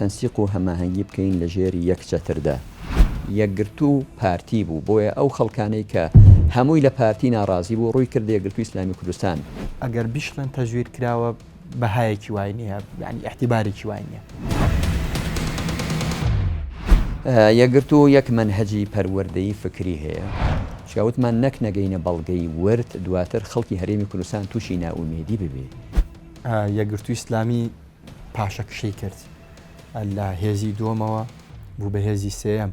تەنسیق و هەماهەنگی بکەین لە ژێری یەک چەتردا. یەکگرتوو پارتی بوو بۆیە ئەو خەڵکانەی کە هەمووی لە پارتی ناڕازی بوو ڕووی کردی یەکگرتووی ئیسلامی کوردستان. ئەگەر بیشڵن تەجوید کراوە بەهایەکی وای نییە، یعنی احتیبارێکی وای نییە. یەکگرتوو یەک منهەجی پەروەردەیی فکری هەیە، شاوتمان نەک نەگەینە بەڵگەی ورد دواتر خەڵکی هەرێمی کوردستان تووشی ناومێدی ببێ. یەکگرتووی ئیسلامی پاشەکشەی کرد لە هێزی دووەمەوە بوو بە هێزی سێەم.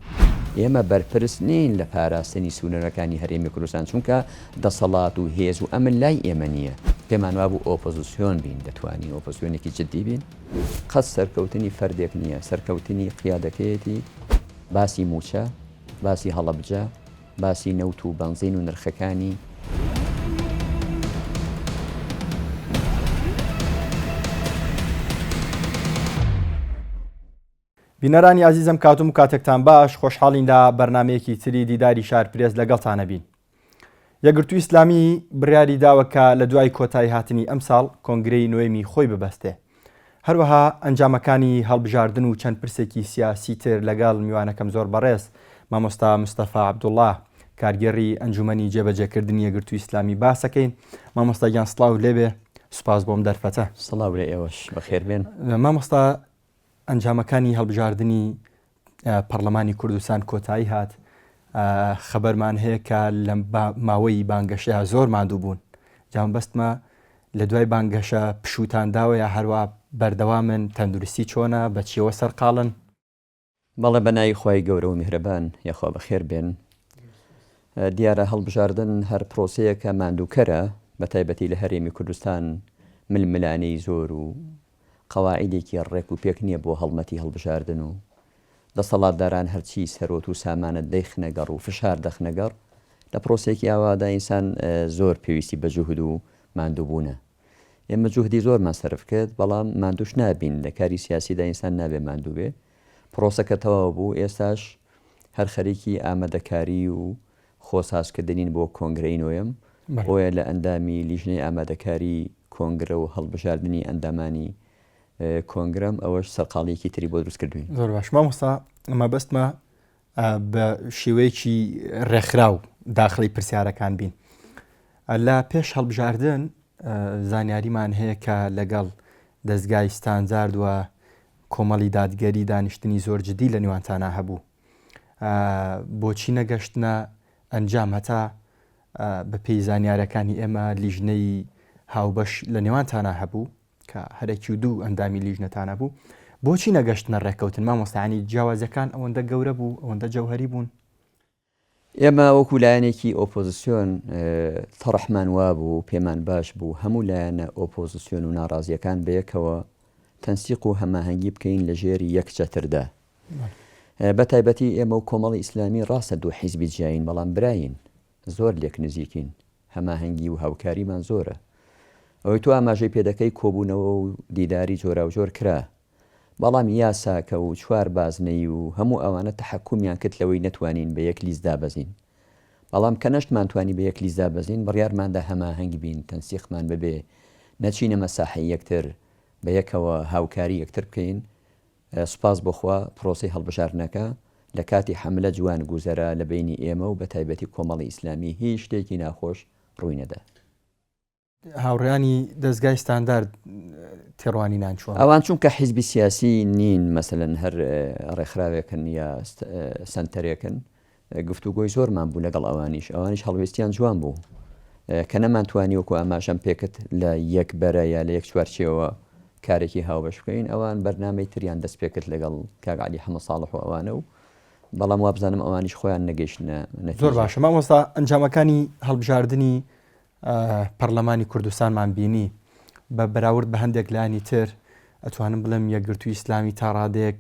ئێمە بەرپرس نین لە پاراستنی سوونەرەکانی هەرێمی کوردستان، چونکە دەسەڵات و هێز و ئەمن لای ئێمە نییە. پێمان وا بوو ئۆپۆزیسیۆن بین، دەتوانین ئۆپۆزیسیۆنێکی جدی بین. قەت سەرکەوتنی فەردێک نییە، سەرکەوتنی قیادەکەیەتی، باسی موچە، باسی هەڵەبجە، باسی نەوت و بەنزین و نرخەکانی. بینەرانی عزیزم، کاتم و کاتێکتان باش، خۆشحاڵین لە بەرنمەیەکی تری دیداری شارپرێز لەگەڵتانە بین. یەکگرتووی ئیسلامی بڕیاری داوەکە لە دوای کۆتایی هاتنی ئەمساڵ کۆنگرەی نوێمی خۆی ببەستێ. هەروەها ئەنجامەکانی هەڵبژاردن و چەند پرسێکی سیاسی تر لەگەڵ میوانەکەم زۆر بەڕێز مامۆستا مستەفا عەبدوڵڵاه کارگێڕی ئەنجومەنی جێبەجێکردنی یەکگرتووی ئیسلامی باسەکەین. مامۆستا گیان سڵاو لێبێ، سوپاس بۆم دەرفەتە. سڵاو لە ئێوەش بەخێر بێن. مامۆستا، ئەنجامەکانی هەڵبژاردننی پەرلەمانی کوردستان کۆتایی هات، خەبەرمان هەیە کە لە ماوەی بانگەشەیە زۆر ماندوو بوون. جام بەستمە لە دوای بانگەشە پشوتان داوەیە، هەروە بەردەوامن، تەندروستی چۆنە، بەچیەوە سەرقاڵن؟ بەڵێ بەنای خی گەورە و میهرەبان یاخوا بەخێر بێن. دیارە هەڵبژاردن هەر پرۆسەیەکە ماندووکەرە، بە تایبەتی لە هەرێمی کوردستان ململانەی زۆر و قەواعیدێکی ڕێک و پێک نییە بۆ هەڵمەتی هەڵبژاردن و دەسەڵاتداران هەرچی سەرۆت و سامانە دەیخنەگەڕ و فشار دەخنەگەڕ لە پرۆسێکی ئاوادا ئینسان زۆر پێویستی بە جوهد و ماندووبوونە. ئێمە جوهدی زۆرمان سەرف کرد، بەڵام ماندووش نابین. لە کاری سیاسیدا ئینسان نابێ ماندوو بێ. پرۆسەکە تەواو بوو، ئێستاش هەر خەریکی ئامادەکاری و خۆسازکردنین بۆ کۆنگرەی نوێم، بۆیە لە ئەندامی لیژنەی ئامادەکاری کۆنگرە و هەڵبژاردننی ئەندامانی کۆنگرەم ئەوەش سەرقاڵیەکی تری بۆ دروست کردوین. زۆر باش مامۆستا، ئەمە بەستمە بە شێوەیەکی ڕێکخراو داخلی پرسیارەکان بین. لە پێش هەڵبژاردن زانیاریمان هەیە کە لەگەڵ دەستگای ستانداردوە کۆمەڵی دادگەری دانیشتنی زۆر جدی لە نێوانتانە هەبوو. بۆچی نەگەشتنە ئەنجام هەتا بە پێی زانیارەکانی ئێمە لیژنەی هاوبەش لە نێوانتانە هەبوو کە هەرێکی و دوو ئەندامی لیژنەتانە بوو، بۆچی نەگەشتنە ڕێککەوتن؟ مامۆستانی جیاوازەکان ئەوەندە گەورە بوو، ئەوەندە جەوهەری بوون؟ ئێمە وەکو لایەنێکی ئۆپۆزیسیۆن تەڕەحمان وا بوو، پێمان باش بوو هەموو لایەنە ئۆپۆزیسیۆن و ناڕازیەکان بەیەکەوە تەنسیق و هەماهەنگی بکەین لە ژێری یەک چەتردا. بە تایبەتی ئێمە و کۆمەڵی ئیسلامی ڕاستە دوو حیزبی جیاین، بەڵام براین، زۆر لێک نزیکین، هەماهەنگی و هاوکاریمان زۆرە. ئەوەی تو ئاماژەی پێدەکەی کۆبوونەوە و دیداری جۆرا و جۆر کرا، بەڵام یاساکە و چوار بازنەی و هەموو ئەوانە تەحەکومیان کرد لەوەی نەتوانین بە یەک لیست دابەزین. بەڵام کە نەشتمانتوانی بە یەک لیست دابەزین، بڕیارماندا هەماهەنگ بین، تەنسیقمان ببێ، نەچینە مەساحەی یەکتر، بە یەکەوە هاوکاری یەکتر بکەین. سوپاس بۆخوا پرۆسەی هەڵبژاردنەکە لە کاتی حملە جوان گوزەرە لە بینی ئێمە و بە تایبەتی کۆمەڵی ئیسلامی هیچ شتێکی ناخۆش ڕووی نەدا. هاوڕێیانی دەستگای ستاندارد تێڕوانینان چۆن؟ ئەوان چونکە حیزبی سیاسی نین، مەسەلەن هەر ڕێکخراوێکن یا سنتەرێکن، گفتوگۆی زۆرمان بوو لەگەڵ ئەوانیش هەڵوێستیان جوان بوو کە نەمانتوانی وەکو ئاماژەم پێکرد لە یەک بەرە یا لە یەک چوارچێوە کارێکی هاوبەش بکەین. ئەوان بەرنامەی تریان دەست پێکرد لەگەڵ کاک عەلی حەمەد ساڵح و ئەوانە، و بەڵام وا بزانم ئەوانیش خۆیان نەگەیشتنە نەتیجە. زۆر باشە مامۆستا، ئەنجامەکانی هەڵبژاردننی پەرلەمانی کوردستانمان بینی بە بەراورد بە هەندێک لایانی تر، ئەتوانم بڵێم یەکگرتووی ئیسلامی تا ڕادێک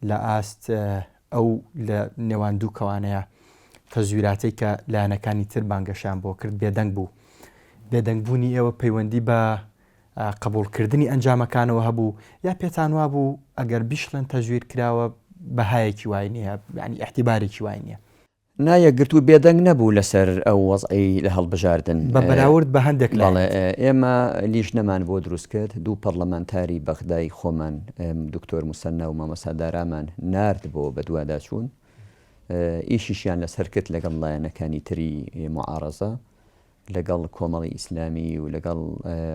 لە ئاست ئەو لە نێوان دوو کەوانەیە تەزویراتەی کە لایەنەکانی تر بانگەشیان بۆ کرد بێدەنگ بوو. بێدەنگبوونی ئێوە پەیوەندی بە قبولکردنی ئەنجامەکانەوە هەبوو، یا پێتان وا بوو ئەگەر بیشڵن تەزویر کراوە بەهایەکی وای نییە، یعنی احتیبارێکی وای نییە؟ نایەکگرتو بێدەنگ نەبوو لەسەر ئەو وەزعی لە هەڵبژاردن بە بەراورد بە هەندێک بەڵێ ئێمە لیژنەمان بۆ دروست کرد دوو پەرلەمانتاری بەغدای خۆمان دکتۆر موسەنە و مامەستا دارامان نارد بۆ بە دوواداچوون ئیشیشیان لەسەر کرد لەگەڵ لایەنەکانی تری معارەزە لەگەڵ کۆمەڵی ئیسلامی و لەگەڵ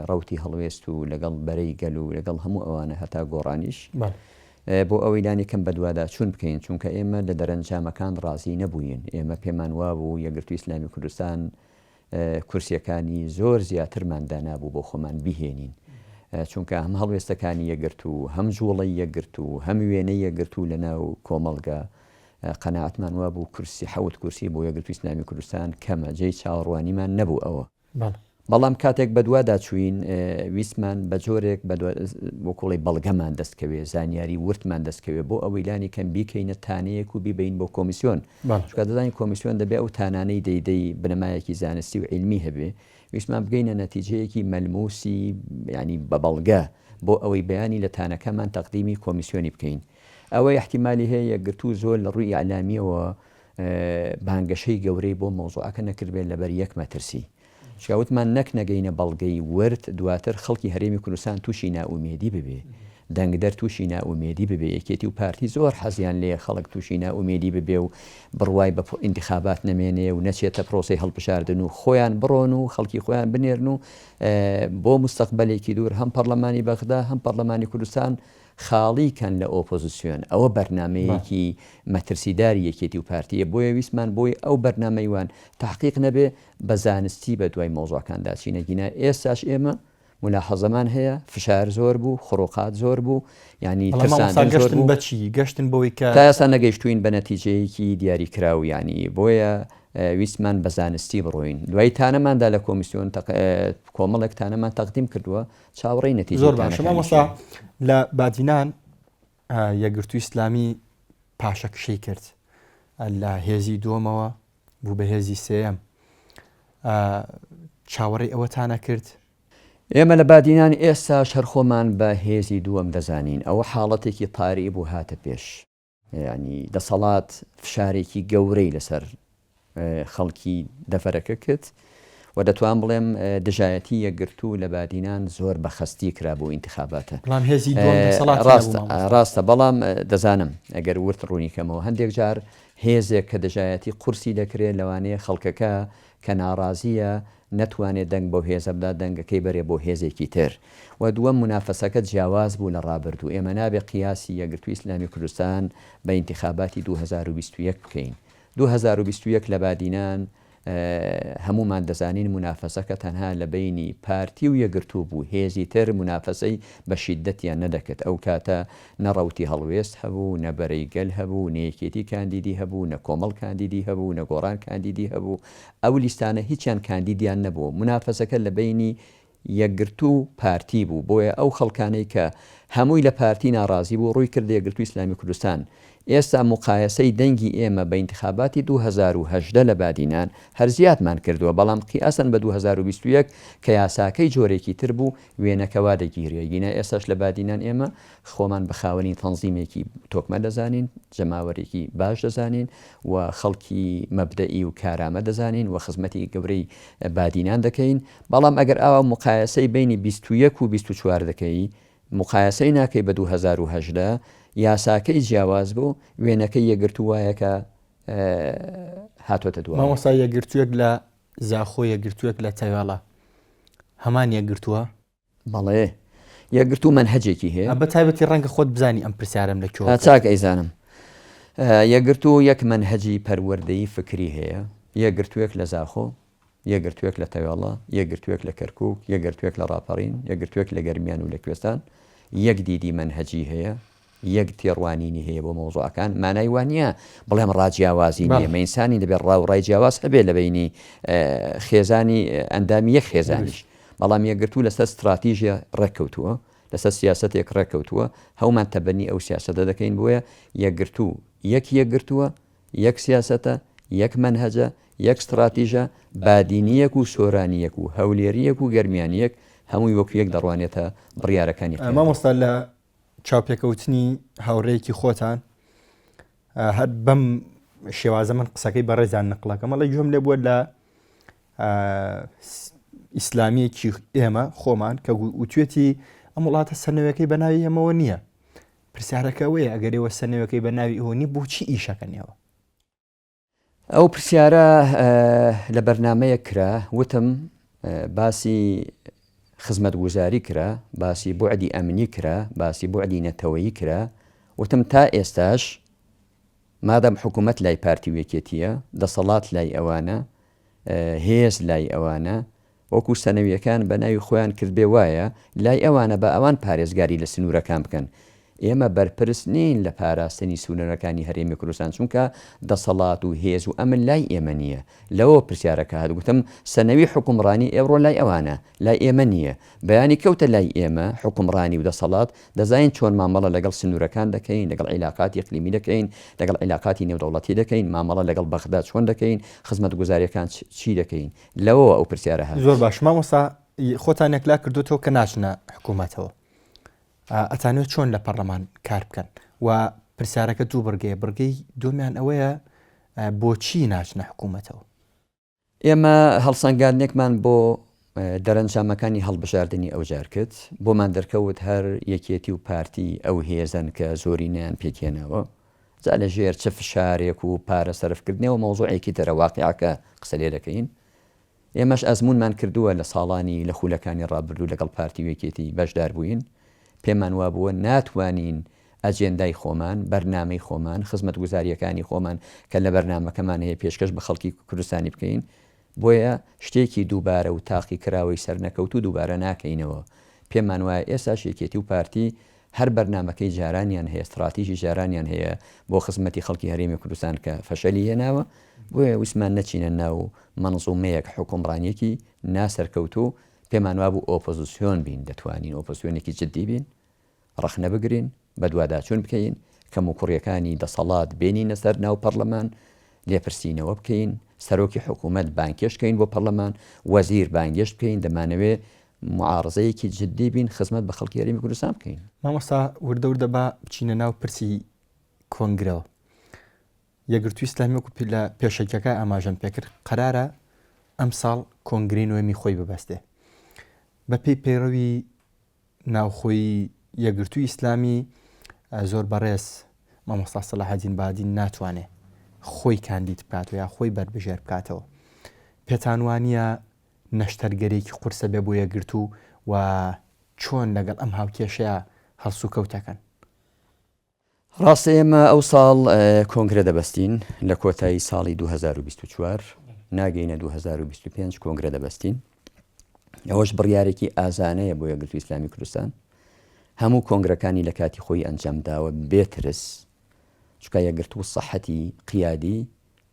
ڕەوتی هەڵوێست و لەگەڵ بەرەی گەل و لەگەڵ هەموو ئەوانە هەتا گۆڕانیش بۆ ئەوەی لانێکم بە دوواداچوون بکەین چونکە ئێمە لە دەرەنجامەکان ڕازی نەبووین ئێمە پێمان وابوو یەکگرتووی ئیسلامی کوردستان کورسیەکانی زۆر زیاترماندا نابوو بۆ خۆمان بیهێنین چونکە هەم هەڵوێستەکانی یەکگرت و هەم جوڵەی یەکگرت و هەم وێنەی یەکگرت و لەناو کۆمەڵگە قەناعەتمان وابوو کورسی حەوت کورسی بۆ یەکگرتووی ئیسلامی کوردستان کەمە جێی چاوەڕوانیمان نەبوو ئەوە بەڵام کاتێک بە دوواداچوین ویسمان بە جۆرێک بۆ کوڵی بەڵگەمان دەستکەوێ زانیاری ورتمان دەستکەوێ بۆ ئەوەی لانی کەم بیکەینە تانەیەک و بیبین بۆ کۆمیسیۆن چونکە دەزانین کۆمیسیۆن دەبێ ئەو تانانەی دەیدەی بنەمایەکی زانستی و علمی هەبێ ویسمان بگەینە نەتیجەیەکی مەلموسی ینی بە بەڵگە بۆ ئەوەی بەیانی لە تانەکەمان تەقدیمی کۆمیسیۆنی بکەین ئەوەی احتیمالی هەیە یەکگرتوو زۆر لە ڕووی ئەعلامیەوە بانگەشەی گەورەی بۆ مەوزوعەکە نەکردبێت لەبەر یەک مەترسی شاوتمان نەک نەگەینە بەڵگەی ورد دواتر خەڵکی هەرێمی کوردستان تووشی ناومێدی ببێ دەنگدەر تووشی ناومێدی ببێ یەکێتی و پارتی زۆر حەزیان لێ خەڵک تووشی ناومێدی ببێ و بڕوای بە ئینتیخابات نەمێنێ و نەچێتە پرۆسی هەڵبژاردن و خۆیان بڕۆن و خەڵکی خۆیان بنێرن و بۆ مستەقبلێکی دوور هەم پەرلەمانی بەغدا هەم پەرلەمانی کوردستان خاڵی کەن لە ئۆپۆزیسیۆن ئەوە بەرنمەیەکی مەترسیداری یەکێتی و پارتیە بۆیە ویسمان بۆی ئەو بەرنمەیوان تحقیق نەبێ بە زانستی بە دوای مۆزوعەکاندا چینەگینا ئێستاش ئێمە ملاحەزەمان هەیە فشار زۆر بوو خڕۆقات زۆر بوو ینی گەشتن بەچی گەشتن بۆی کە تا ئێستا نەگەیشتوین بە نەتیجەیەکی دیاری کراو ینی بۆیە ویسمان بە زانستی بڕۆین دوای تانەماندا لە کۆمیسیۆن کۆمەڵێک تانەمان تەقدیم کردووە چاوەڕێی نەتیجە زۆر باش مامۆستا لە بادینان یەکگرتووی ئیسلامی پاشەکشەی کرد لە هێزی دووەمەوە بوو بە هێزی سێەم چاوەڕێی ئەوەتانە کرد ئێمە لە بادینان ئێستا شەرخۆمان بە هێزی دووەم دەزانین ئەوە حاڵەتێکی تاری بوو هاتە پێش ینی دەسەڵات فشارێکی گەورەی لەسەر خەڵکی دەفەرەکە کرد و دەتوان بڵێم دژایەتی یەکگرتوو لە بادینان زۆر بەخەستی کرا بۆ ئینتیخاباتە ڕاستە بەڵام دەزانم ئەگەر ورد ڕوونیکەمەوە هەندێک جار هێزێک کە دژایەتی قورسی دەکرێت لەوانەیە خەڵکەکە کە ناڕازیە نەتوانێت دەنگ بۆ هێزە بدا دەنگەکەی بەرێ بۆ هێزێکی تر و دووەم منافەسەکە جیاواز بوو لە ڕابردوو ئێمە نابێ قیاسی یەکگرتووی ئیسلامی کوردستان بە ئینتیخاباتی 2021 بکەین 2021 لە بادینان هەمومان دەزانین منافەسەکە تەنها لە بینی پارتی و یەکگرتوو بوو هێزی تر منافەسەی بە شیدەتیان نەدەکرد ئەو کاتە نەڕەوتی هەڵوێست هەبوو نەبەرەی گەل هەبوو نەیەکێتی کاندیدی هەبوو نە کۆمەڵ کاندیدی هەبوو نە گۆڕان کاندیدی هەبوو ئەو لیستانە هیچیان کاندیدیان نەبوو منافەسەکە لە بینی یەکگرتوو پارتی بوو بۆیە ئەو خەڵکانەی کە هەمووی لە پارتی ناڕازی بوو ڕووی کرد یەکگرتووی ئیسلامی کوردستان ئێستا مقایسەی دەنگی ئێمە بە ئینتیخاباتی 2010 لە بادینان هەر زیادمان کردووە بەڵام قیاسەن بە 2021 کە یاساکەی جۆرێکی تر بوو وێنەکەوا دەگیرێگینە ئێستاش لە بادینان ئێمە خۆمان بە خاوەنی تەنزیمێکی تۆکمە دەزانین جەماوەرێکی باش دەزانین و خەڵکی مەبدەئی و کارامە دەزانین و خزمەتی گەورەی بادینان دەکەین بەڵام ئەگەر ئاوا مقایسەی بینی 21 و 24 دەکەی مقایسەی ناکەی بە 2010 یاساکەی جیاواز بوو وێنەکەی یەکگرتوو وایەکە هاتوۆتە دووە مامۆستا یەکگرتوویەک لە زاخۆ یەکگرتوویەک لە تەیواڵە هەمان یەکگرتووە بەڵێ یەکگرتوو منهەجێکی هەیە بە تایبەتی ڕەنگە خۆت بزانی ئەم پرسیارم لەکوێوە چاک ئەیزانم یەکگرتوو یەک منهەجی پەروەردەیی فکری هەیە یەکگرتوویەک لە زاخۆ یەکگرتوویەک لە تەیواڵە یەکگرتوویەک لە کەرکووک یەکگرتوویەک لە ڕاپەڕین یەکگرتوویەک لە گەرمیان و لە کوێستان یەک دیدی منهەجی هەیە یەک تێڕوانینی هەیە بۆ مۆزوعەکان مانای وانە بڵێم ڕاجیاوازی نیە مەئینسانی دەبێت ڕای جیاواز هەبێت لە بینی خێزانی ئەندامی یەک خێزانیش بەڵام یەکگرتوو لەسەر استراتیژیە ڕێککەوتووە لەسەر سیاسەتێک ڕێککەوتووە هەومان تەبەنی ئەو سیاسەتە دەکەین بۆیە یەکگرتوو یەکگرتووە یەک سیاسەتە یەک منهەجە یەک استراتیژە بادینیەک و سۆرانیەک و هەولێریەک و گەرمیانیەک هەمووی وەکو یەک دەڕوانێتە بڕیارەکانی مامۆستا لە چاوپێکەوتنی هاوڕێیەکی خۆتان هەر بەم شێوازە من قسەکەی بەڕێزان نقلەکەم ئەڵێ گوێم لێ بووە لە ئیسلامیەکی ئێمە خۆمان کە وتوێتی ئەم وڵاتە سەرنەوەکەی بە ناوی ئەمەوە نییە. پرسیارەکەوەیە ئەگەرەوە سەرنەوەکەی بە ناوی ئەوە نی بۆچی ئیشەکەنەوە؟ ئەو پرسیارە لە بەرنمەیە کرا، وتم باسی خزمەت گوزاری کرا، باسی بوعدی ئەمنی کرا، باسی بوعدی نەتەوەیی کرا، وتم تا ئێستاش مادەم حکوومەت لای پارتی وێکێتیە، دەسەڵات لای ئەوانە، هێز لای ئەوانە، وەکو سەنەویەکان بە ناوی خۆیان کرد بێ وایە لای ئەوانە بە ئەوان پارێزگاری لە سنوورەکان بکەن. ئێمە بەرپرس نین لە پاراستنی سوونەرەکانی هەرێمی کوردستان، چونکە دەسەڵات و هێز و ئەمن لای ئێمە نییە. لەوە پرسیارەکە هاتگوتم سەنەوی حکومڕانی ئێوڕۆ لای ئەوانە، لای ئێمە نییە. بەیانی کەوتە لای ئێمە حکومڕانی و دەسەڵات دەزانین چۆن مامەڵە لەگەڵ سنوورەکان دەکەین، لەگەڵ عیلاقاتی ئیقلیمی دەکەین، لەگەڵ عیلاقاتی نێودەوڵەتی دەکەین، مامەڵە لەگەڵ بەغداد چۆن دەکەین، خزمەت گوزاریەکان چی دەکەین. لەوە ئەو پرسیارە هات. زۆر باش مامۆستا خۆتان یەکلا کردوتەوە کە ناچنە حکوومەتەوە، ئەتانوێت چۆن لە پەرلەمان کار بکەن و پرسیارەکە دوو بڕگەی دومیان ئەوەیە بۆچی ناچنە حکوومەتەوە؟ ئێمە هەڵسەنگاندنێکمان بۆ دەرەنجامەکانی هەڵبژاردننی ئەوجار کرد، بۆمان دەرکەوت هەر یەکێتی و پارتی ئەو هێزن کە زۆرینیان پێکێنەوە، جا لە ژێر چ فشارێک و پارە سەرفکردنەوە مۆزوعێکی دەرەواقعەکە قسە لێ دەکەین. ئێمەش ئەزمونمان کردووە لە ساڵانی لە خولەکانی ڕابردوو لەگەڵ پارتی وێکێتی بەشدار بووین، پێمان وابووە ناتوانین ئەجێندای خۆمان، بەرنامەی خۆمان، خزمەت گوزاریەکانی خۆمان کە لە بەرنامەکەمان هەیە پێشکەش بە خەڵکی کوردستانی بکەین، بۆیە شتێکی دووبارە و تاقی کراوەی سەرنەکەوت و دووبارە ناکەینەوە. پێمان وایە ئێستا شێکێتی و پارتی هەر بەرنامەکەی جارانیان هەیە، استراتیژی جارانیان هەیە بۆ خزمەتی خەڵکی هەرێمی کوردستان کە فەشەلی هێناوە، بۆیە ویسمان نەچینە ناو مەنزومەیەک حکومڕانیەکی ناسەرکەوت و پێمان وابوو ئۆپۆزیسیۆن بین، دەتوانین ئۆپۆزیسیۆنێکی جددی بین، ڕەخنە بگرین، بە دوواداچوون بکەین، کەم و کوڕیەکانی دەسەڵات بێنینە سەر ناو پەرلەمان، لێپرسینەوە بکەین، سەرۆکی حکوومەت بانگێشتکەین بۆ پەرلەمان، وەزیر بانگێشت بکەین، دەمانەوێت معارزەیەکی جددی بین، خزمەت بە خەڵکی هەرێمی کوردستان بکەین. مامۆستا وردە بە بچینە ناو پرسی کۆنگرەوە. یەکگرتووی ئیسلامی وەکو لە پێشەکەەکە ئاماژەم پێکرد قەرارە ئەم ساڵ کۆنگرەی نوێمی خۆی ببەستێ. بەپێی پەیڕەوی ناوخۆی یەکگرتووی ئیسلامی زۆر بەڕێز مامۆستا سەلاحەدین بادین ناتوانێت خۆی کاندید بکات و یا خۆی بربژێر بکاتەوە. پێتان وانییە نەشتەرگەرێکی قورسە بێ بۆ یەکگرتوو و چۆن لەگەڵ ئەم هاوکێشەیە هەڵسو کەوتەکەن؟ ڕاستە ئێمە ئەو ساڵ کۆنگرە دەبەستین لە کۆتایی ساڵی 2024 ناگەینە 2025 کۆنگرە دەبەستین. ئەوەش بڕیارێکی ئازانەیە بۆ یەکگرتووی ئیسلامی کوردستان. هەموو کۆنگرەکانی لە کاتی خۆی ئەنجامداوە بێترس، چکە یەکگرتوو سەحەتی قیادی،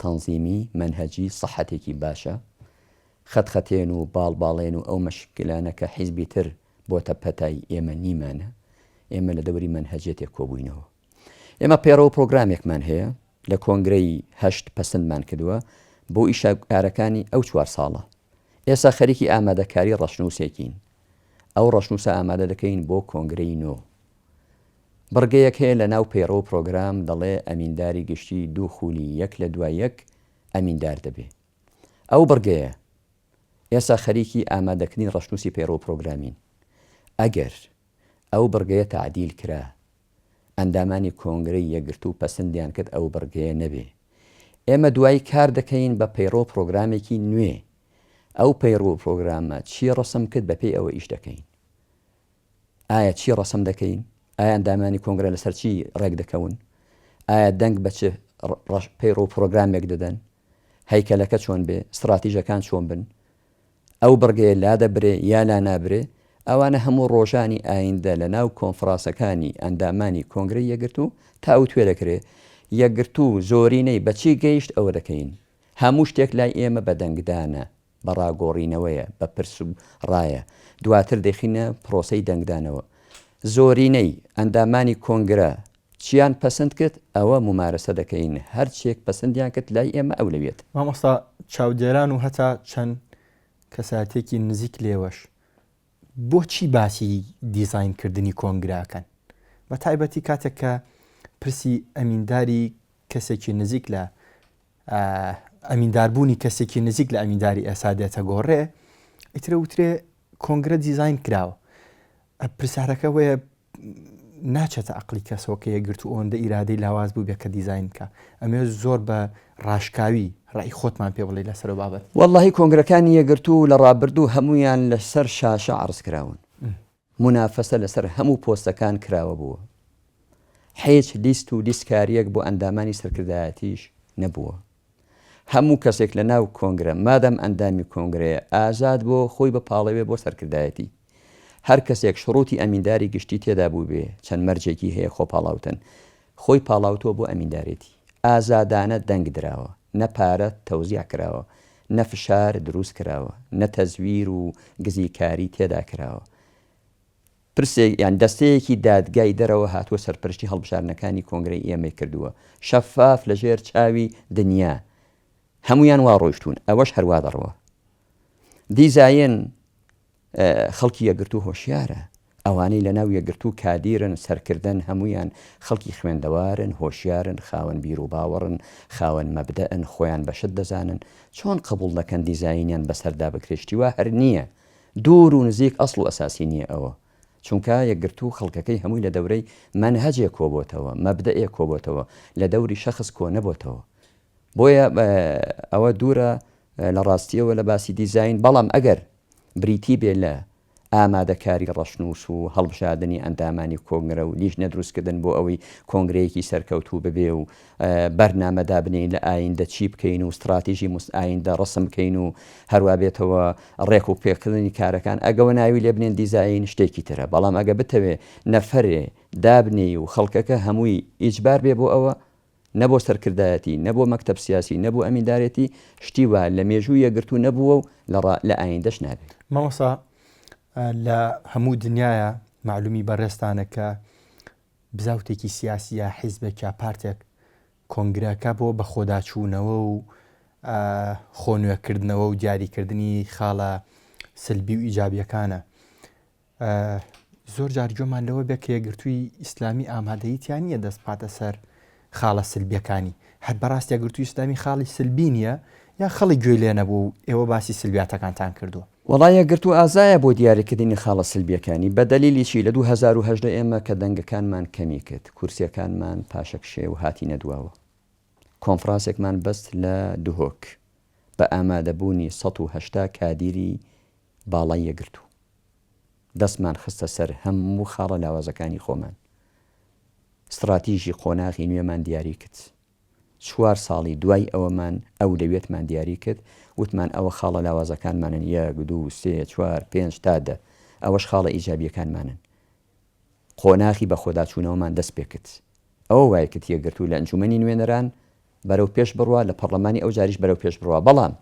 تەنزیمی، مەنهەجی سەحەتێکی باشە، خەتخەتێن و باڵباڵێن و ئەو مەشکلانە کە حیزبی تر بۆتە پەتای ئێمە نیمانە. ئێمە لە دەوری مەنهەجێتێک کۆبووینەوە. ئێمە پێڕەوە پرۆگرامێکمان هەیە لە کۆنگرەی 8 پەسەندمان کردووە بۆ ئیشارەکانی ئەو 4 ساڵە. ئێستا خەریکی ئامادەکاری ڕەشنووسێکین. ئەو ڕەشنووسە ئامادە دەکەین بۆ کۆنگرەی نۆ. بڕگەیەک هەیە لە ناو پەیڕەوە پرۆگرام دەڵێ ئەمینداری گشتی 2 خولی 1 لە دوای 1 ئەمیندار دەبێ. ئەو بڕگەیە ئێستا خەریکی ئامادەکردنی ڕەشنووسی پەیڕەوە پرۆگرامین. ئەگەر ئەو بڕگەیە تعدیل کرا، ئەندامانی کۆنگرەی یەکگرتوو پەسەندیان کرد ئەو بڕگەیە نەبێ، ئێمە دوای کار دەکەین بە پەیڕەوە پرۆگرامێکی نوێ. ئەو پەیڕەوە پرۆگرامە چی ڕەسم کرد بەپێی ئەوە ئیش دەکەین. ئایا چی ڕەسم دەکەین؟ ئایا ئەندامانی کۆنگرە لەسەر چی ڕێک دەکەون؟ ئایا دەنگ بە چ پەیڕەوە پرۆگرامێک دەدەن؟ هەیکەلەکە چۆن بێ؟ استراتیژەکان چۆن بن؟ ئەو بڕگەیە لا دەبرێ یا لا نابرێ؟ ئەوانە هەموو ڕۆژانی ئایندە لە ناو کۆنفرانسەکانی ئەندامانی کۆنگرەی یەکگرتوو تا ئەوتوێ دەکرێت یەکگرتوو زۆرینەی بەچی گەیشت ئەوە دەکەین. هەموو شتێک لای ئێمە بە دەنگدانە، بە ڕاگۆڕینەوەیە، بە پرس و ڕایە، دواتر دەخینە پرۆسەی دەنگدانەوە. زۆرینەی ئەندامانی کۆنگرە چیان پەسەند کرد ئەوە ممارەسە دەکەین، هەرچێک پەسەندیان کرد لای ئێمە ئەولەوێت. مامۆستا چاودێران و هەتا چەند کەساتێکی نزیک لێوەش بۆچی باسی دیزاینکردنی کۆنگراکەن؟ بە تایبەتی کاتێک کە پرسی ئەمینداری کەسێکی نزیک لە ئەمینداربوونی کەسێکی نزیک لە ئەمینداری ئێسا دێتە گۆڕێ ئیترە وترێ کۆنگرە دیزاین کراوە. پرسیارەکە وەیە ناچێتە عقلی کەسەوە کە یەکگرت و ئەوەندە ئیرادەی لاواز بوو بێ کە دیزاین بکە. ئەمێ زۆر بە ڕاشکاوی ڕای خۆتمان پێ بڵێ لەسەر بابەت. واللهی کۆنگرەکانی یەکگرت و لە ڕابردوو هەمویان لەسەر شاشە عرض کراون، منافەسە لەسەر هەموو پۆستەکان کراوە بووە، هیچ لیست و لیستکاریەک بۆ ئەندامانی سەرکردایەتیش نەبووە. هەموو کەسێک لە ناو کۆنگرە مادەم ئەندامی کۆنگرەیە ئازاد بۆ خۆی بە پاڵەوێ بۆ سەرکردایەتی. هەر کەسێک شڕوتی ئەمینداری گشتی تێدا بوو بێ، چەند مەرجێکی هەیە خۆپاڵاوتن، خۆی پاڵاوتۆ بۆ ئەمیندارێتی. ئازادانە دەنگ درراوە، نە پارە تەوزیع کراوە، نە فشار دروست کراوە، نە تەزویر و گزیکاری تێدا کراوە. پرسێک یان دەستەیەکی دادگای دەرەوە هاتووە سەرپەرشتی هەڵبژارنەکانی کۆنگرەی ئێمە کردووە، شەفاف لە ژێر چاوی دنیا هەمویان وا ڕۆیشتون، ئەوەش هەروە دەڕەوە. دیزاین خەڵکی یەکگرت و هۆشیارە، ئەوانەی لە ناو یەکگرت و کادیرن سەرکردن هەمویان خەڵکی خوێندەوارن، هۆشیارن، خاوەن بیر و باوەڕن، خاوەن مەبدەئن، خۆیان بەشت دەزانن. چۆن قبول دەکەن دیزاینیان بەسەردا بکرێشتی وا هەر نییە، دوور و نزیک ئەسڵ و ئەساسی نییە ئەوە، چونکە یەکگرت و خەڵکەکەی هەمووی لە دەورەی مەنهەجێک کۆبۆتەوە، مەبدەئێک کۆبۆتەوە، لە دەوری شەخص کۆ نەبۆتەوە. بۆیە ئەوە دوورە لە ڕاستیەوە لە باسی دیزاین، بەڵام ئەگەر بریتی بێ لە ئامادەکاری ڕەشنووس و هەڵبژاردننی ئەندامانی کۆنگرە و لیژنە دروستکردن بۆ ئەوەی کۆنگرەیەکی سەرکەوتوو ببێ و بەرنامەدا بنین لە ئایندە چی بکەین و استراتیژی ئایندە ڕسم بکەین و هەروە بێتەوە ڕێک و پێکردنی کارەکان، ئەگەوە ناوی لێ بنێن دیزاین شتێکی ترە. بەڵام ئەگە بتەوێ نەفرێ دابنی و خەڵکەکە هەمووی ئیجبار بێ بۆ ئەوە، نەبۆ سەرکردایەتی، نەبۆ مەکتەب سیاسی، نەبوو ئەمیندارێتی، شتی وە لە مێژوو یەکگرتو نەبووە و لە ئایندەش نابێت. مامۆستا لە هەموو دنیاە معلومی بەڕێستانە کە بزاوتێکی سیاسیە حیزبێکە پارتێک کۆنگرەکە بۆ بە خۆداچوونەوە و خۆنوێکردنەوە و دیاریکردنی خاڵە سلبی و ئیجابیەکانە. زۆر جارگۆمان لەوە بێ کە یەکگرتووی ئیسلامی ئامادەییتیان نییە دەست پاتە سەر خاڵە سلبیەکانی. هەر بەڕاستی یەکگرتووی ئیسلامی خاڵی سلبی نییە یا خەڵی گوێ لێ نەبوو ئێوە باسی سلبیاتەکانتان کردووە؟ وڵای یەکگرت و ئازایە بۆ دیاریکردنی خاڵە سلبیەکانی بە دەلیلیشی لە 2010 ئێمە کە دەنگەکانمان کەمی کرد، کورسیەکانمان پاشەکشێ و هاتی نەدواوە. کۆنفرانسێکمان بەست لە دوهۆک بە ئامادەبوونی 180 کادیری باڵای یەکگرت و دەستمان خستە سەر هەموو خاڵە لاوازەکانی خۆمان. استراتیژی قۆناغی نوێمان دیاری کرد. 4 ساڵی دوای ئەوەمان ئەولەوێتمان دیاری کرد، وتمان ئەوە خاڵە لاوازەکانمانن 1 2 3 4 5 تا 10، ئەوەش خاڵە ئیجابیەکانمانن. قۆناغی بە خۆداچوونەوەمان دەست پێ کرد. ئەوە وای کرد یەکگرت و لە ئەنجومەنی نوێنەران بەرەو پێش بڕوە، لە پەرلەمانی ئەو جاریش بەرەو پێش بڕوە. بەڵام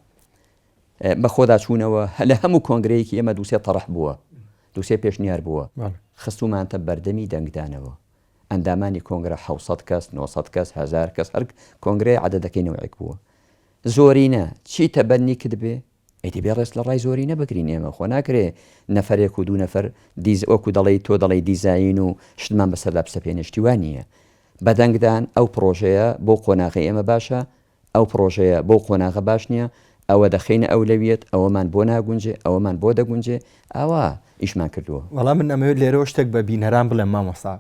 بە خۆداچوونەوە لە هەموو کۆنگرەیەکی ئێمە 2-3 تەڕەح بووە، 2-3 پێشنیار بووە، خستومانتە بەردەمی دەنگدانەوە. ئەندامانی کۆنگرە 700 کەس، 900 کەس، 1000 کەس، هەر کۆنگرەی عەدەدەکەی نەوەیەک بووە. زۆرینە چی تەبەنی کرد بێ؟ ئەیدی بێ ڕێست لە ڕای زۆرینە بگرین. ئێمە خۆ ناکرێ نەفرێک و 2 نەفەر وەکو دەڵێی تۆ دەڵێی دیزاین و شتمان بەسەردا بسەپێنێشتی وان نییە. بەدەنگدان ئەو پرۆژەیە بۆ قۆناغی ئێمە باشە، ئەو پرۆژەیە بۆ قۆناغە باش نییە، ئەوە دەخینە ئەولەویەت، ئەوەمان بۆ ناگونجێ، ئەوەمان بۆ دەگونجێ، ئاوا ئیشمان کردووە. وەڵام من ئەمەوێت لێرەوە شتێک بە بینەران بڵێم مامۆستا،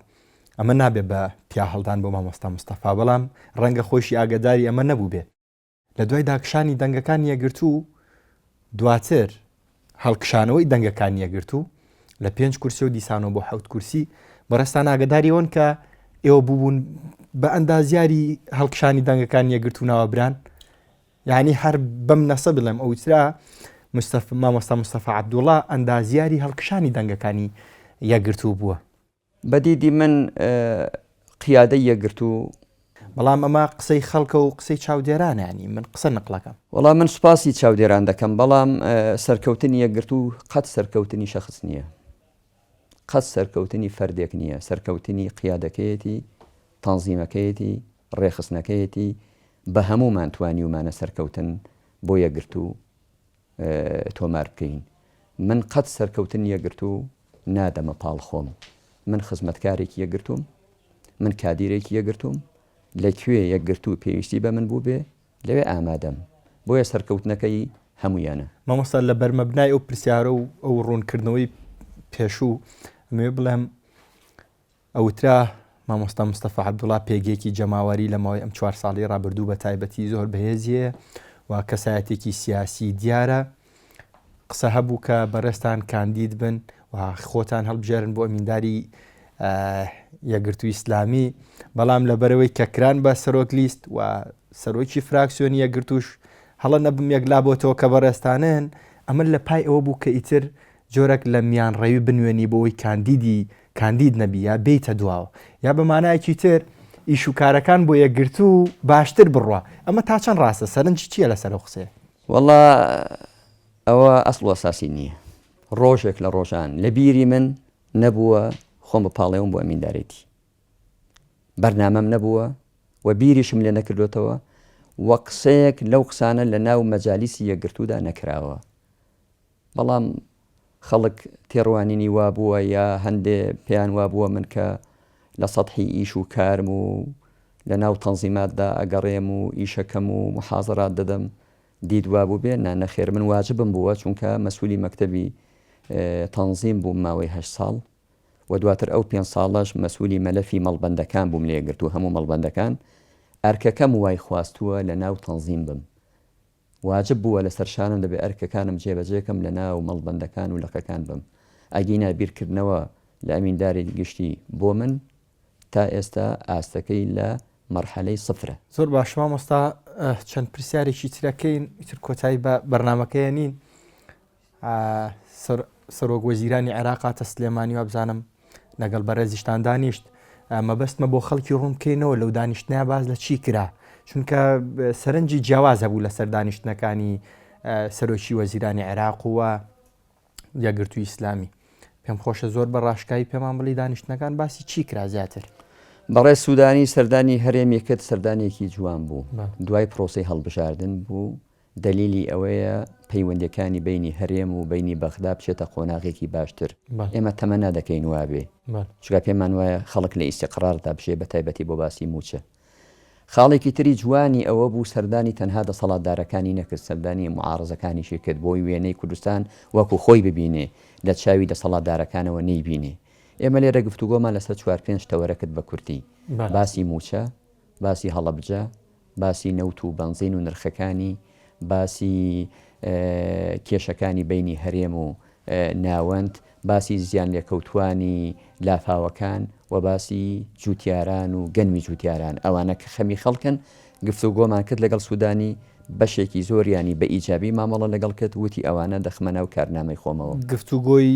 ئەمە نابێ بە پیا هەڵدان بۆ مامۆستا مستەفا، بەڵام ڕەنگە خۆشی ئاگداری ئەمە نەبوو بێ. لە دوای داکشانی دەنگەکانی یەکگرت و دواتر هەڵکشانەوەی دەنگەکانی یەکگرت و لە 5 کورسی و دیسانەوە بۆ 7 کورسی بەڕێستان ئاگداریەوەن کە ئێوە بووبوون بە ئەندازیاری هەڵکشانی دەنگەکانی یەکگرت و ناوەبران. یعنی هەر بەم نەسە بڵێم ئەوترا مامۆستا مستەفا عەبدوڵڵا ئەندازیاری هەڵکشانی دەنگەکانی یەکگرت و بووە. بەدیدی من قیادەی یەکگرت و بەڵام ئەمە قسەی خەڵکە و قسەی چاودێرانە، ینی من قسە نقلەکەم. وەڵام من سوپاسی چاودێران دەکەم، بەڵام سەرکەوتنی یەکگرت و قەت سەرکەوتنی شەخص نییە، قەت سەرکەوتنی فەردێک نییە، سەرکەوتنی قیادەکەیەتی، تەنزیمەکەیەتی، ڕێخستنەکەیەتی. بە هەموومان توانیومانە سەرکەوتن بۆ یەکگرت و تۆمار بکەین. من قەت سەرکەوتنی یەکگرت و نادەمە پاڵ خۆم. من خزمەتکارێکی یەکگرتوم، من کادیرێکی یەکگرتوم، لەکوێ یەکگرت و پێویستی بە من بوو بێ لەوێ ئامادەم بۆیە سەرکەوتنەکەی هەمویانە. مامۆستا لە بەرمەبنای ئەو پرسیارە و ئەو ڕوونکردنەوەی پێشوو ئەمێ بڵێم ئەوترا مامۆستا مستەفا عەبدوڵڵا پێگەیەکی جەماوەری لەمەوەی ئەم 4 ساڵی ڕابردوو بە تایبەتی زۆر بەهێزیە و کەسایەتێکی سیاسی دیارە. قسە هەبوو کە بەڕێستان کاندید بن و خۆتان هەڵبژێرن بۆ ئەمینداری یەکگرتووی ئیسلامی، بەڵام لەبەرەوەی کەکران بە سەرۆک لیست و سەرۆکی فراکسیۆنی یەکگرتووش هەڵە نەبم یەکلا بۆتەوە کە بەڕێستانن، ئەمە لە پای ئەوە بوو کە ئیتر جۆرەك لە میان ڕێوی بنوێنی بۆەوەی کاندید نەبی یا بیتە دواوە یا بەمانایەکی تر ئیش و کارەکان بۆ یەکگرتوو باشتر بڕوە. ئەمە تا چەند ڕاستە؟ سەرنجی چییە لەسەر ئەو قسەیە؟ وەڵا ئەوە ئەسڵ ئەساسی نییە. ڕۆژێک لە ڕۆژان لە بیری من نەبووە خۆم بپاڵێوم بۆ ئەمیندارێتی، بەرنامەم نەبووە و بیریشم لێ نەکردوێتەوە و قسەیەک لەو قسانە لە ناو مەجالیسی یەکگرتوودا نەکراوە. بەڵام خەڵک تێڕوانینی وابووە یا هەندێ پێیان وابووە من کە لە سەطحی ئیش و کارم و لە ناو تەنزیماتدا ئەگەڕێم و ئیشەکەم و محازەرات دەدەم دیدوا بوو بێ نەخێر من واجبم بووە چونکە مەسئولی مەکتەبی تەنزیم بووم ماوەی 8 ساڵ و دواتر ئەو 5 ساڵەش مەسئولی مەلەفی مەڵبەندەکان بووم لە یەکگرتوو هەموو مەڵبەندەکان. ئەرکەکەم وای خواستووە لە ناو تەنزیم بم، واجب بووە لە سەرشانم دەبێ ئەرکەکانم جێبەجێکم لە ناو مەڵبەندەکان و لەقەکان بم. ئەگەینا بیرکردنەوە لە ئەمینداری گشتی بۆ من تا ئێستا ئاستەکەی لە مەرحەلەی سفرە. زۆر باش مامۆستا، چەند پرسیارێکی ترەکەین ئیتر کۆتایی بە بەرنامەکەیە نین. سەرۆک وەزیرانی عێراق هاتە سلێمانی و بزانم لەگەڵ بەڕێزیشتان دانیشت، مەبەستمە بۆ خەڵکی ڕوون بکەینەوە لەو دانیشتنیا باز لە چی کرا، چونکە سەرنجی جیاواز هەبوو لەسەر دانیشتنەکانی سەرۆکی وەزیرانی عێراق و یەکگرتووی ئیسلامی. پێم خۆشە زۆر بە ڕاشکایی پێمان بڵی دانیشتنەکان باسی چی کرا زیاتر؟ بەڕێز سوودانی سەردانی هەرێمێکت سەردانێکی جوان بوو، دوای پرۆسەی هەڵبژاردن بوو. دلیلی ئەوەیە پەیوەندەکانی بینی هەرێم و بینی بەغدا بچێتە قۆناغێکی باشتر. ئێمە تەمەنا دەکەین وابێ، چونکە پێمان وایە خەڵک لە ئیستیقراردا بژێ بە تایبەتی بۆ باسی موچە. خاڵێکی تری جوانی ئەوە بوو سەردانی تەنها دەسەڵاتدارەکانی نەکرد، سەردانی معارزەکانیشی کرد بۆی وێنەی کوردستان وەکو خۆی ببینێ لە چاوی دەسەڵاتدارەکانەوە نەیبینێ. ئێمە لێرە گفتوگۆمان لەسەر 4-5 تەوەرەکەت بە کورتی، باسی موچە، باسی هەڵەبجە، باسی نەوت و بەنزین و نرخەکانی، باسی کێشەکانی بینی هەرێم و ناوەند، باسی زیان لێکەوتوانی لافاوەکان و باسی جوتیاران و گەنمی جوتیاران. ئەوانە کە خەمی خەڵکن گفتوگۆمان کرد لەگەڵ سوودانی بەشێکی زۆریانی بە ئیجابی مامەڵە لەگەڵ کرد، وتی ئەوانە دەخمەنە و کارنامەی خۆمەوە. گفتوگۆی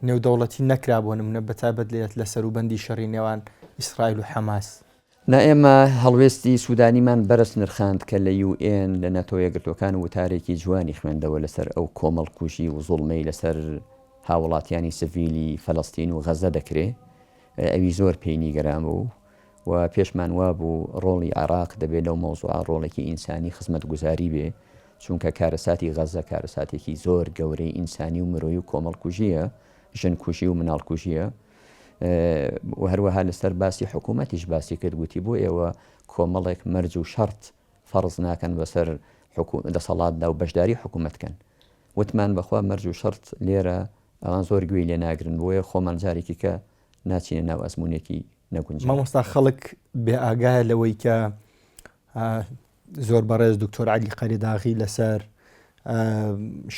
نێودەوڵەتی نەکرا بۆ نمونە بەتابەت لێت لە سەروبەندی شەڕی نێوان ئیسرائیل و حەماس. نا ئێمە هەڵوێستی سوودانیمان بەرز نرخاند کە لە UN لە ناتۆ یەکگرتوەکان وتارێکی جوانی خوێندەوە لەسەر ئەو کۆمەڵکوژی و زوڵمەی لەسەر هاوڵاتیانی سڤیلی فەلەستین و غەزە دەکرێ. ئەوی زۆر پێینی گەرام بوو و پێشمان وابوو ڕۆڵی عێراق دەبێت لەو مۆزوعە ڕۆڵێکی ئینسانی خزمەتگوزاری بێ، چونکە کارەساتی غەزە کارەساتێکی زۆر گەورەی ئینسانی و مرۆیی و کۆمەڵکوژیە، ژنکوژی و مناڵکوژیە. و هەروەها لەسەر باسی حکوومەتیش باسی کرد، گوتی بۆ ئێوە کۆمەڵێک مەرج و شەرت فەرز ناکەن بەسەر دەسەڵاتدا و بەشداری حکوومەتکەن. وتمان بەخوا مەرج و شەرت لێرە ئەوان زۆر گوێی لێ ناگرن، بۆیە خۆمان جارێکی کە ناچینە ناو ئەزمونێکی نەگونج. مامۆستا خەڵک بێ ئاگایە لەوەی کە زۆر بەڕێز دکتۆر عەلی قەریداغی لەسەر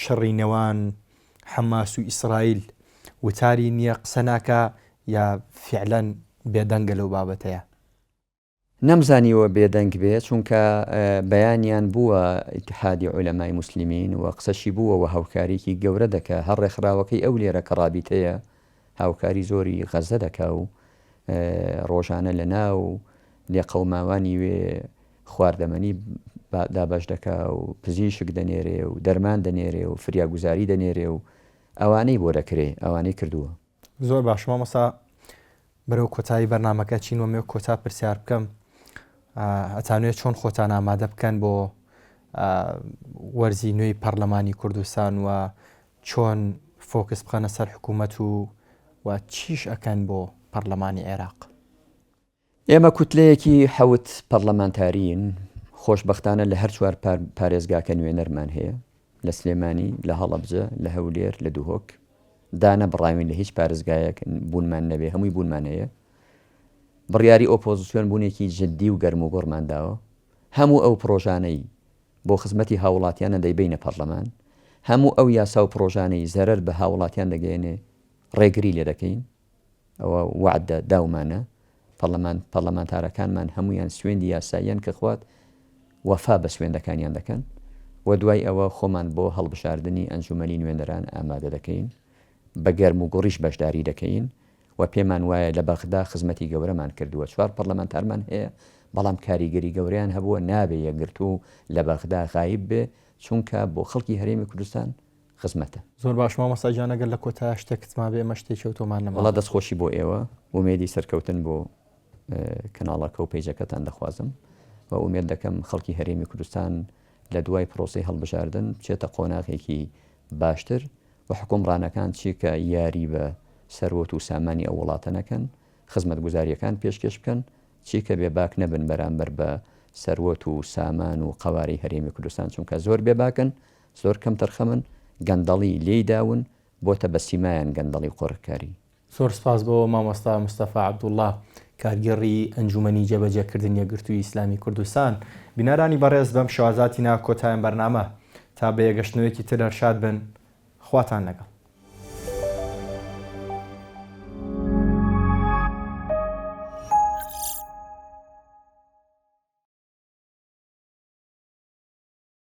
شەڕی نێوان حەماس و ئیسرائیل وتاری نییە، قسە ناکە یا فعلەن بێدەنگە لەو بابەتەیە؟ نەمزانیوە بێدەنگ بێت، چونکە بەیانیان بووە ئیتحادی عولەمای موسلیمین و قسەشی بووە و هاوکاریکی گەورە دەکە. هەر ڕێکخراوەکەی ئەو لێرە کە ڕابیتەیە هاوکاری زۆری غەزە دەکا و ڕۆژانە لە ناو لێ قەوماوانی وێ خواردەمەنی دابەش دەکا و پزیشک دەنێرێ و دەرمان دەنێرێ و فریاگوزاری دەنێرێ و ئەوانەی بۆ دەکرێ، ئەوانەی کردووە. زۆر باش مامۆستا، بەرەو کۆتایی بەرنامەکە چین وەمێ کۆتا پرسیار بکەم، ئەتانوێت چۆن خۆتان ئامادە بکەن بۆ وەرزی نوێی پەرلەمانی کوردستان و چۆن فۆکس بخەنە سەر حکوومەت و چیش ئەکەن بۆ پەرلەمانی عێراق؟ ئێمە کوتلەیەکی 7 پەرلەمانتارین، خۆشببختانە لە هەر چوار پارێزگاکە نوێنەرمان هەیە لە سلێمانی لە هەڵەبجە لە هەولێر لە دووهۆک دانە بڕاوین لە هیچ پارێزگایەک بوونمان نەبێ هەمووی بوونمان هەیە بڕیاری ئۆپۆزیسیۆن بوونێکی جددی و گەرم و گۆڕمانداوە هەموو ئەو پرۆژانەی بۆ خزمەتی هاوڵاتیانە دەیبینە پەرلەمان هەموو ئەو یاسا و پرۆژانەی زەرەر بە هاوڵاتیان دەگەێنێ ڕێگری لێ دەکەین ئەوە وعدە داومانە پەرلەمانتارەکانمان هەمویان سوێندی یاساییان کە خوات وەفا بە سوێندەکانیان دەکەن و دوای ئەوە خۆمان بۆ هەڵبشاردننی ئەنجومەنی نوێنەران ئامادە دەکەین بە گەرم و گۆڕیش بەشداری دەکەین و پێمان وایە لە بەغدا خزمەتی گەورەمان کردووە چوار پەرلەمانتارمان هەیە بەڵام کاریگەری گەوریان هەبووە نابێ یەکگرت و لە بەغدا غایب بێ چونکە بۆ خەڵکی هەرێمی کوردستان خزمەتە. زۆر باش مامۆستاجان ئەگەر لە کۆتا شتێکتما بێ ئەمە شتێکی ئەوتۆمان نەما. وەڵا دەستخۆشی بۆ ئێوە ومێدی سەرکەوتن بۆ کەناڵەکە و پەیجەکەتان دەخوازم و ئومێد دەکەم خەڵکی هەرێمی کوردستان لە دوای پرۆسی هەڵبژاردن بچێتە قۆناغێکی باشتر و حکومڕانەکان چیکە یاری بە سەروەت و سامانی ئەو وڵاتە نەکەن خزمەت گوزاریەکان پێشکەش بکەن چیکە بێباک نەبن بەرامبەر بە سەروەت و سامان و قەواری هەرێمی کوردستان چونکە زۆر بێباکن زۆر کەم تەرخەمن گەندەڵی لێی داون بۆتە بە سیمایان گەندەڵی قۆڕکاری. زۆر سپاس بۆ مامۆستا مستەفا عەبدوڵڵا کارگەڕی ئەنجومەنی جێبەجێکردنی یەکگرتووی ئیسلامی کوردستان. بینارانی بەڕێز بەم شێوازاتی نا کۆتایان بەرنامە تا بە یەگەشتنەوەیەکی تر هەرشاد بن خواتان لەگەڵ.